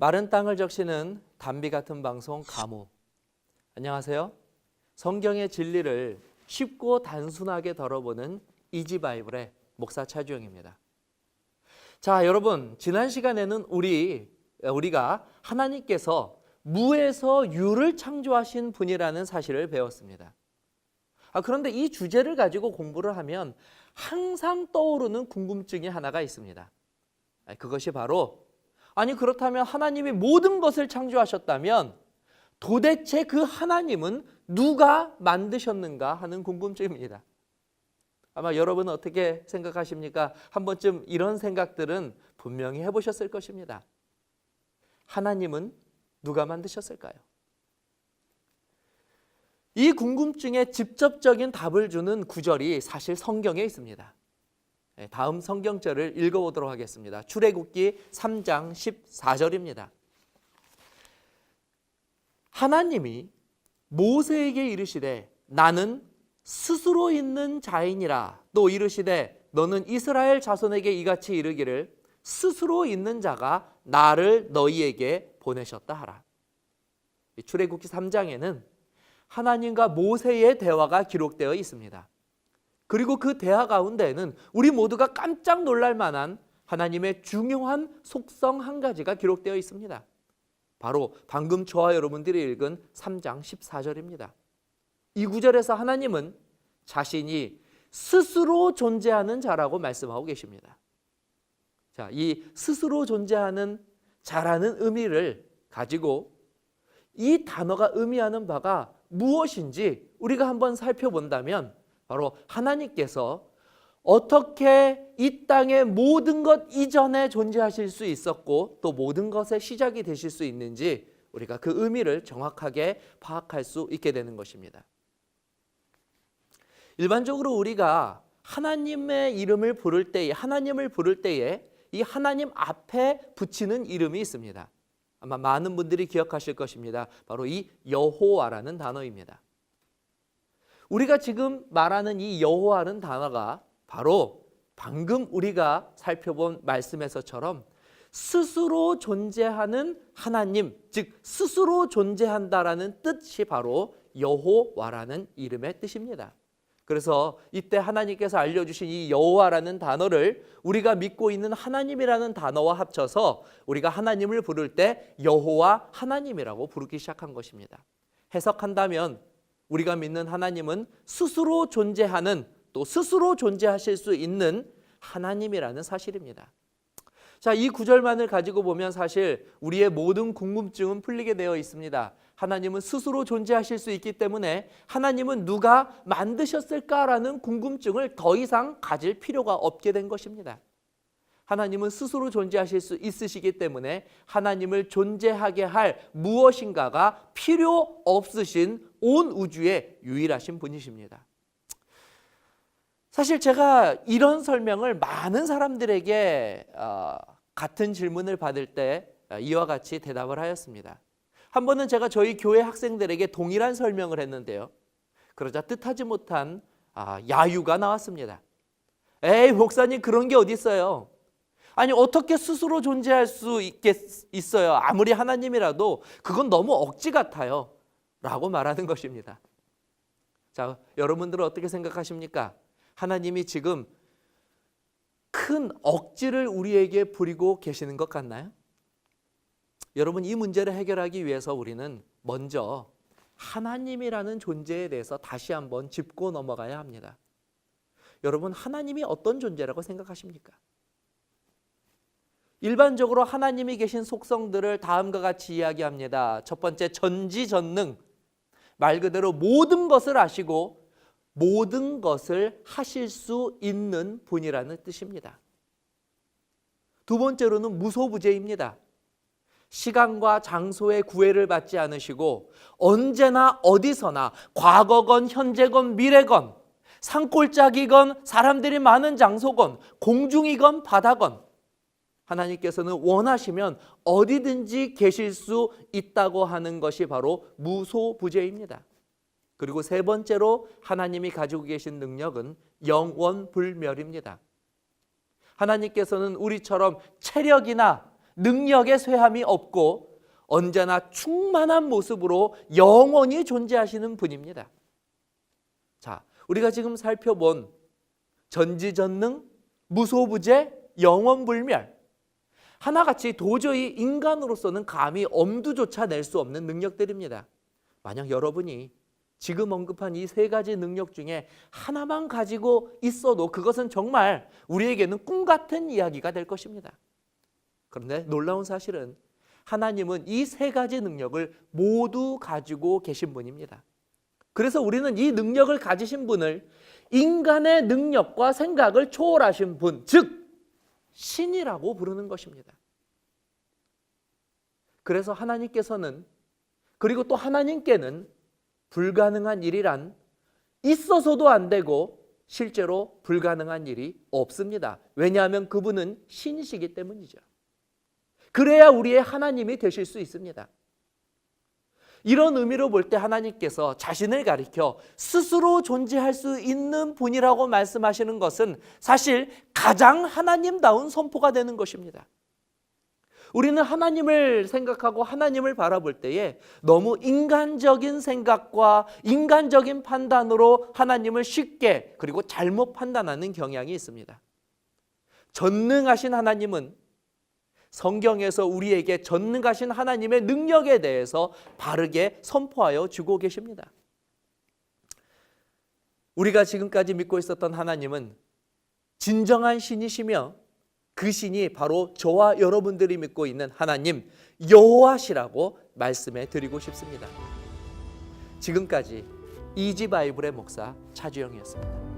마른 땅을 적시는 단비 같은 방송 가무. 안녕하세요. 성경의 진리를 쉽고 단순하게 다뤄보는 이지바이블의 목사 차주영입니다. 자, 여러분, 지난 시간에는 우리가 하나님께서 무에서 유를 창조하신 분이라는 사실을 배웠습니다. 그런데 이 주제를 가지고 공부를 하면 항상 떠오르는 궁금증이 하나가 있습니다. 그것이 바로 그렇다면 하나님이 모든 것을 창조하셨다면 도대체 그 하나님은 누가 만드셨는가 하는 궁금증입니다. 아마 여러분은 어떻게 생각하십니까? 한 번쯤 이런 생각들은 분명히 해보셨을 것입니다. 하나님은 누가 만드셨을까요? 이 궁금증에 직접적인 답을 주는 구절이 사실 성경에 있습니다. 다음 성경절을 읽어보도록 하겠습니다. 출애굽기 3장 14절입니다. 하나님이 모세에게 이르시되 나는 스스로 있는 자이니라. 또 이르시되 너는 이스라엘 자손에게 이같이 이르기를 스스로 있는 자가 나를 너희에게 보내셨다 하라. 출애굽기 3장에는 하나님과 모세의 대화가 기록되어 있습니다. 그리고 그 대화 가운데에는 우리 모두가 깜짝 놀랄 만한 하나님의 중요한 속성 한 가지가 기록되어 있습니다. 바로 방금 저와 여러분들이 읽은 3장 14절입니다. 이 구절에서 하나님은 자신이 스스로 존재하는 자라고 말씀하고 계십니다. 자, 이 스스로 존재하는 자라는 의미를 가지고 이 단어가 의미하는 바가 무엇인지 우리가 한번 살펴본다면 바로 하나님께서 어떻게 이 땅의 모든 것 이전에 존재하실 수 있었고 또 모든 것의 시작이 되실 수 있는지 우리가 그 의미를 정확하게 파악할 수 있게 되는 것입니다. 일반적으로 우리가 하나님의 이름을 부를 때에 하나님을 부를 때에 이 하나님 앞에 붙이는 이름이 있습니다. 아마 많은 분들이 기억하실 것입니다. 바로 이 여호와라는 단어입니다. 우리가 지금 말하는 이 여호와라는 단어가 바로 방금 우리가 살펴본 말씀에서처럼 스스로 존재하는 하나님, 즉 스스로 존재한다라는 뜻이 바로 여호와라는 이름의 뜻입니다. 그래서 이때 하나님께서 알려주신 이 여호와라는 단어를 우리가 믿고 있는 하나님이라는 단어와 합쳐서 우리가 하나님을 부를 때 여호와 하나님이라고 부르기 시작한 것입니다. 해석한다면 우리가 믿는 하나님은 스스로 존재하는 또 스스로 존재하실 수 있는 하나님이라는 사실입니다. 자, 이 구절만을 가지고 보면 사실 우리의 모든 궁금증은 풀리게 되어 있습니다. 하나님은 스스로 존재하실 수 있기 때문에 하나님은 누가 만드셨을까라는 궁금증을 더 이상 가질 필요가 없게 된 것입니다. 하나님은 스스로 존재하실 수 있으시기 때문에 하나님을 존재하게 할 무엇인가가 필요 없으신 온 우주의 유일하신 분이십니다. 사실 제가 이런 설명을 많은 사람들에게 같은 질문을 받을 때 이와 같이 대답을 하였습니다. 한 번은 제가 저희 교회 학생들에게 동일한 설명을 했는데요. 그러자 뜻하지 못한 야유가 나왔습니다. 에이, 목사님, 그런 게 어디 있어요? 어떻게 스스로 존재할 수 있어요? 아무리 하나님이라도 그건 너무 억지 같아요. 라고 말하는 것입니다. 자, 여러분들은 어떻게 생각하십니까? 하나님이 지금 큰 억지를 우리에게 부리고 계시는 것 같나요? 여러분, 이 문제를 해결하기 위해서 우리는 먼저 하나님이라는 존재에 대해서 다시 한번 짚고 넘어가야 합니다. 여러분, 하나님이 어떤 존재라고 생각하십니까? 일반적으로 하나님이 계신 속성들을 다음과 같이 이야기합니다. 첫 번째, 전지전능. 말 그대로 모든 것을 아시고 모든 것을 하실 수 있는 분이라는 뜻입니다. 두 번째로는 무소부재입니다. 시간과 장소의 구애를 받지 않으시고 언제나 어디서나 과거건 현재건 미래건 산골짜기건 사람들이 많은 장소건 공중이건 바다건 하나님께서는 원하시면 어디든지 계실 수 있다고 하는 것이 바로 무소부재입니다. 그리고 세 번째로 하나님이 가지고 계신 능력은 영원불멸입니다. 하나님께서는 우리처럼 체력이나 능력의 쇠함이 없고 언제나 충만한 모습으로 영원히 존재하시는 분입니다. 자, 우리가 지금 살펴본 전지전능, 무소부재, 영원불멸, 하나같이 도저히 인간으로서는 감히 엄두조차 낼 수 없는 능력들입니다. 만약 여러분이 지금 언급한 이 세 가지 능력 중에 하나만 가지고 있어도 그것은 정말 우리에게는 꿈 같은 이야기가 될 것입니다. 그런데 놀라운 사실은 하나님은 이 세 가지 능력을 모두 가지고 계신 분입니다. 그래서 우리는 이 능력을 가지신 분을 인간의 능력과 생각을 초월하신 분, 즉 신이라고 부르는 것입니다. 그래서 하나님께서는, 그리고 또 하나님께는 불가능한 일이란 있어서도 안 되고 실제로 불가능한 일이 없습니다. 왜냐하면 그분은 신이시기 때문이죠. 그래야 우리의 하나님이 되실 수 있습니다. 이런 의미로 볼 때 하나님께서 자신을 가리켜 스스로 존재할 수 있는 분이라고 말씀하시는 것은 사실 가장 하나님다운 선포가 되는 것입니다. 우리는 하나님을 생각하고 하나님을 바라볼 때에 너무 인간적인 생각과 인간적인 판단으로 하나님을 쉽게 그리고 잘못 판단하는 경향이 있습니다. 전능하신 하나님은 성경에서 우리에게 전능하신 하나님의 능력에 대해서 바르게 선포하여 주고 계십니다. 우리가 지금까지 믿고 있었던 하나님은 진정한 신이시며 그 신이 바로 저와 여러분들이 믿고 있는 하나님 여호와시라고 말씀해 드리고 싶습니다. 지금까지 이지바이블의 목사 차주영이었습니다.